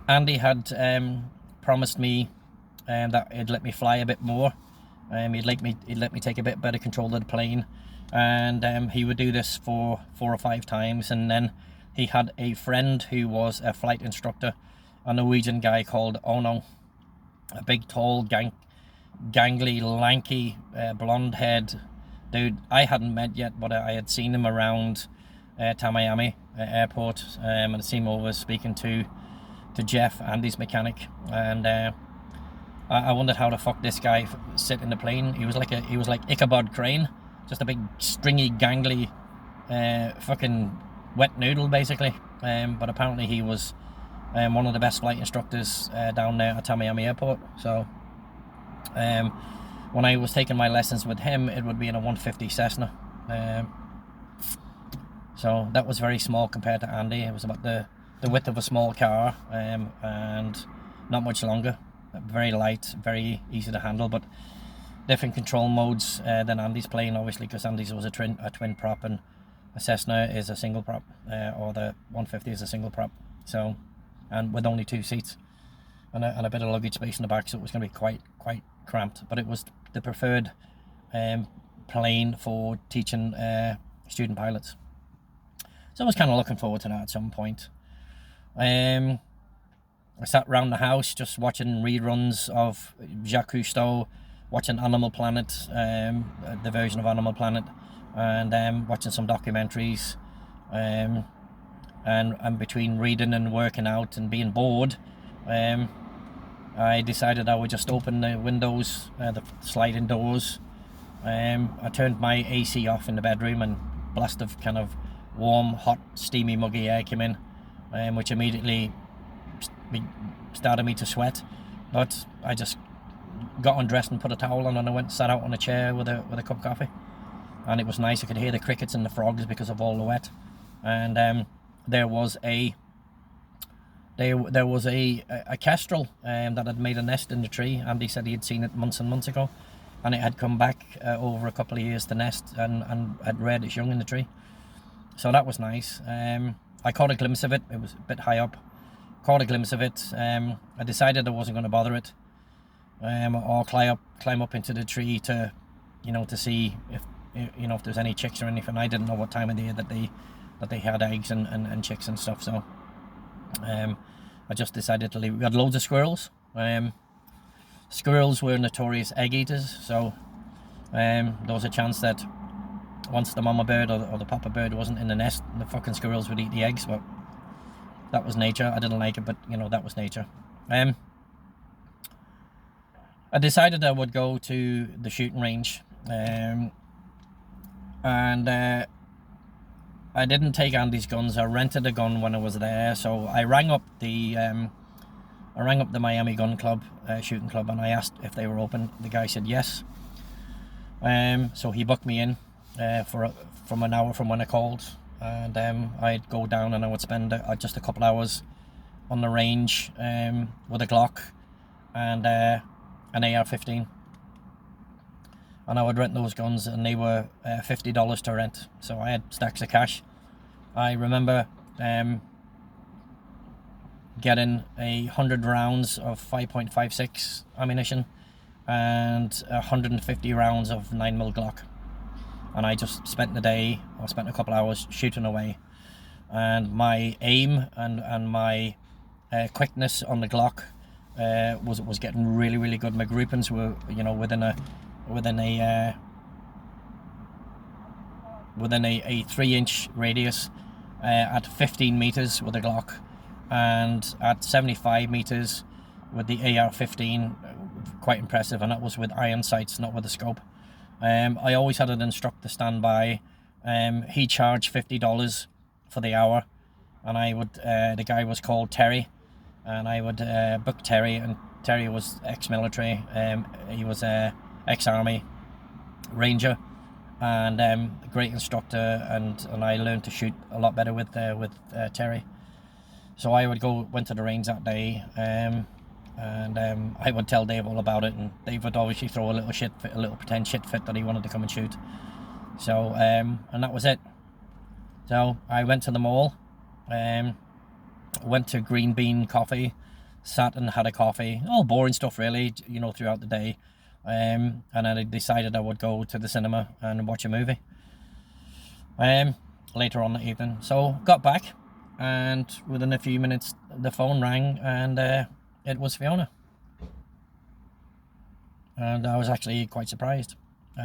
Andy had promised me that he'd let me fly a bit more. He'd let me take a bit better control of the plane, and he would do this for 4 or 5 times. And then he had a friend who was a flight instructor, a Norwegian guy called Ono, a big, tall, gangly, lanky, blonde-haired dude I hadn't met yet, but I had seen him around Miami airport, and I'd seen him over speaking to Jeff, Andy's mechanic, and I wondered how the fuck this guy sit in the plane. He was like Ichabod Crane, just a big, stringy, gangly, fucking wet noodle, basically. But apparently he was one of the best flight instructors down there at Miami airport. So when I was taking my lessons with him, it would be in a 150 Cessna. So that was very small compared to Andy. It was about the width of a small car, and not much longer. Very light, very easy to handle, but different control modes than Andy's plane, obviously, because Andy's was a twin prop, and a Cessna is a single prop, or the 150 is a single prop. So, and with only 2 seats and a bit of luggage space in the back, so it was going to be quite cramped. But it was the preferred plane for teaching student pilots. So I was kind of looking forward to that at some point. I sat around the house just watching reruns of Jacques Cousteau, watching Animal Planet, the version of Animal Planet, and watching some documentaries. And between reading and working out and being bored, I decided I would just open the windows, the sliding doors. I turned my AC off in the bedroom, and a blast of kind of warm, hot, steamy, muggy air came in, which immediately started me to sweat. But I just got undressed and put a towel on, and I went and sat out on a chair with a cup of coffee, and it was nice. I could hear the crickets and the frogs because of all the wet. And there was a kestrel that had made a nest in the tree. Andy said he had seen it months and months ago, and it had come back over a couple of years to nest, and had reared its young in the tree. So that was nice. I caught a glimpse of it. It was a bit high up. Caught a glimpse of it. I decided I wasn't going to bother it, or climb up into the tree to see if there's any chicks or anything. I didn't know what time of the year that they had eggs and chicks and stuff. So I just decided to leave. We had loads of squirrels. Squirrels were notorious egg eaters, so there was a chance that once the mama bird or the papa bird wasn't in the nest, the fucking squirrels would eat the eggs. But that was nature. I didn't like it, but that was nature. I decided I would go to the shooting range, and I didn't take Andy's guns. I rented a gun when I was there, so I rang up the Miami Gun Club, shooting club, and I asked if they were open. The guy said yes. So he booked me in from an hour from when I called, and I'd go down and I would spend just a couple hours on the range with a Glock and an AR-15, and I would rent those guns, and they were $50 to rent. So I had stacks of cash. I remember getting 100 rounds of 5.56 ammunition and 150 rounds of 9mm Glock. And I just spent a couple hours shooting away. And my aim and my quickness on the Glock was getting really, really good. My groupings were, within a 3-inch radius at 15 meters with the Glock, and at 75 meters with the AR-15. Quite impressive, and that was with iron sights, not with a scope. I always had an instructor stand by. He charged $50 for the hour, and I would. The guy was called Terry, and I would book Terry. And Terry was ex-military. He was ex-army ranger, and a great instructor. And I learned to shoot a lot better with Terry. So I went to the range that day. And I would tell Dave all about it, and Dave would obviously throw a little pretend shit fit that he wanted to come and shoot. So and that was it. So I went to the mall, went to Green Bean Coffee, sat and had a coffee, all boring stuff really, you know, throughout the day. And then I decided I would go to the cinema and watch a movie later on that evening. So got back, and within a few minutes the phone rang, and it was Fiona. And I was actually quite surprised. She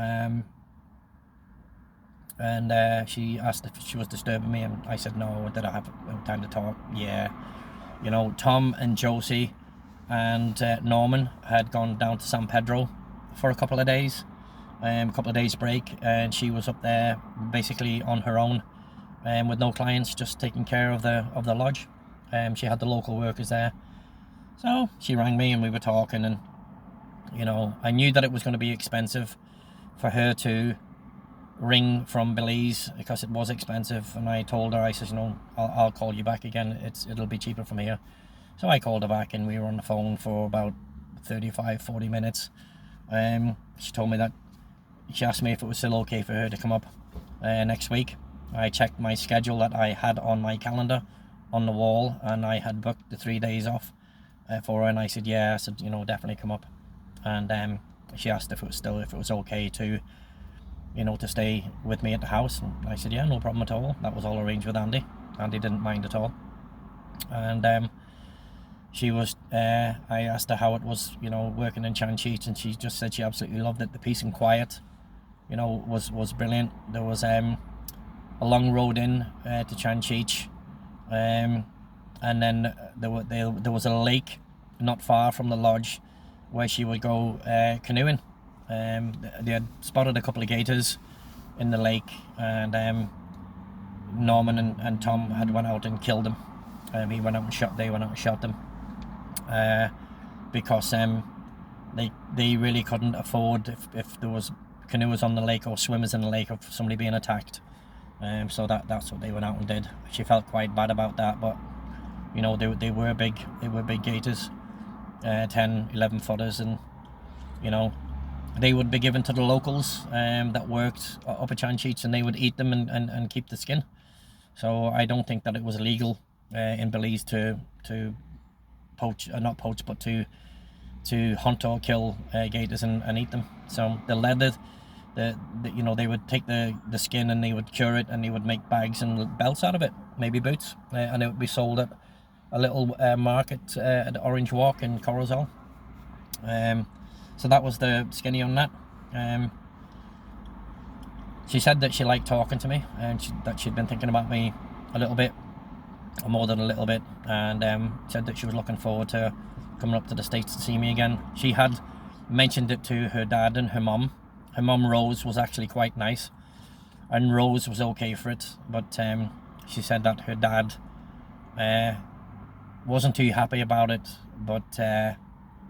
asked if she was disturbing me, and I said no. Did I have time to talk? Yeah. You know, Tom and Josie and Norman had gone down to San Pedro for a couple of days break, and she was up there basically on her own, with no clients, just taking care of the lodge. She had the local workers there, so she rang me and we were talking, and you know, I knew that it was going to be expensive for her to ring from Belize because it was expensive, and I told her, I said, you know, I'll call you back again, it'll be cheaper from here. So I called her back, and we were on the phone for about 35-40 minutes. She told me that she asked me if it was still okay for her to come up next week. I checked my schedule that I had on my calendar on the wall, and I had booked the 3 days off for her, and I said yeah. I said, you know, definitely come up. And she asked if it was okay to, you know, to stay with me at the house, and I said yeah, no problem at all. That was all arranged with Andy. Andy didn't mind at all. And she was I asked her how it was, you know, working in Chancheech, and she just said she absolutely loved it. The peace and quiet, you know, was brilliant. There was a long road in to Chancheech, and then there was a lake not far from the lodge where she would go canoeing. They had spotted a couple of gators in the lake, and Norman and Tom had went out and killed them. They went out and shot them because they really couldn't afford if there was canoers on the lake or swimmers in the lake of somebody being attacked. So that's what they went out and did. She felt quite bad about that, but you know, they were big gators, 10-11 footers, and you know, they would be given to the locals that worked up at Chancheech, and they would eat them and keep the skin. So I don't think that it was illegal in Belize to poach, not poach, but to hunt or kill gators and eat them. So the leather, you know, they would take the skin and they would cure it, and they would make bags and belts out of it, maybe boots, and it would be sold at a little market at Orange Walk in Corozal. So that was the skinny on that. She said that she liked talking to me, and that she'd been thinking about me a little bit, or more than a little bit, and said that she was looking forward to coming up to the States to see me again. She had mentioned it to her dad and her mum. Her mum, Rose, was actually quite nice, and Rose was okay for it, but she said that her dad wasn't too happy about it, but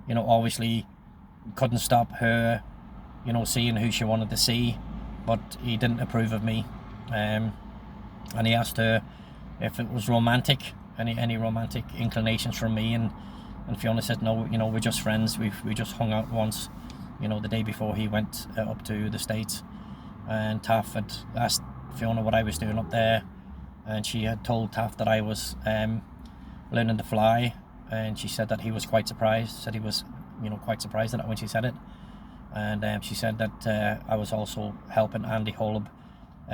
you know, obviously couldn't stop her, you know, seeing who she wanted to see, but he didn't approve of me, and he asked her if it was romantic, any romantic inclinations from me, and Fiona said no, you know, we're just friends, we just hung out once, you know, the day before he went up to the States. And Taff had asked Fiona what I was doing up there, and she had told Taff that I was learning to fly, and she said that he was quite surprised, said he was, you know, quite surprised at that when she said it. And she said that I was also helping Andy Holub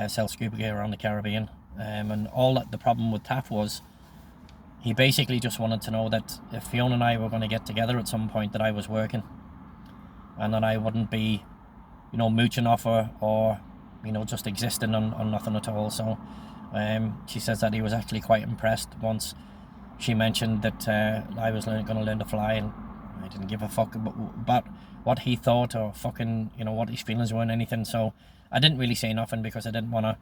sell scuba gear around the Caribbean, and all that the problem with Taff was, he basically just wanted to know that if Fiona and I were going to get together at some point, that I was working, and that I wouldn't be, you know, mooching off her, or you know, just existing on nothing at all. So she says that he was actually quite impressed once she mentioned that I was going to learn to fly, and I didn't give a fuck about what he thought, or fucking, you know, what his feelings were and anything. So I didn't really say nothing, because I didn't want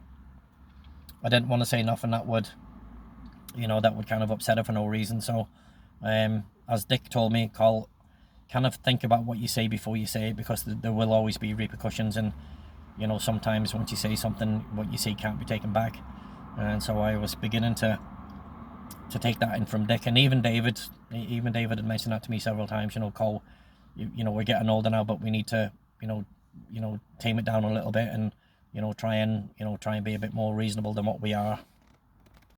to say nothing that would, you know, that would kind of upset her for no reason. So as Dick told me, Carl, kind of think about what you say before you say it, because there will always be repercussions, and you know, sometimes once you say something, what you say can't be taken back. And so I was beginning to take that in from Dick, and even David had mentioned that to me several times. You know, Cole, you know, we're getting older now, but we need to, you know, tame it down a little bit, and you know, try and be a bit more reasonable than what we are.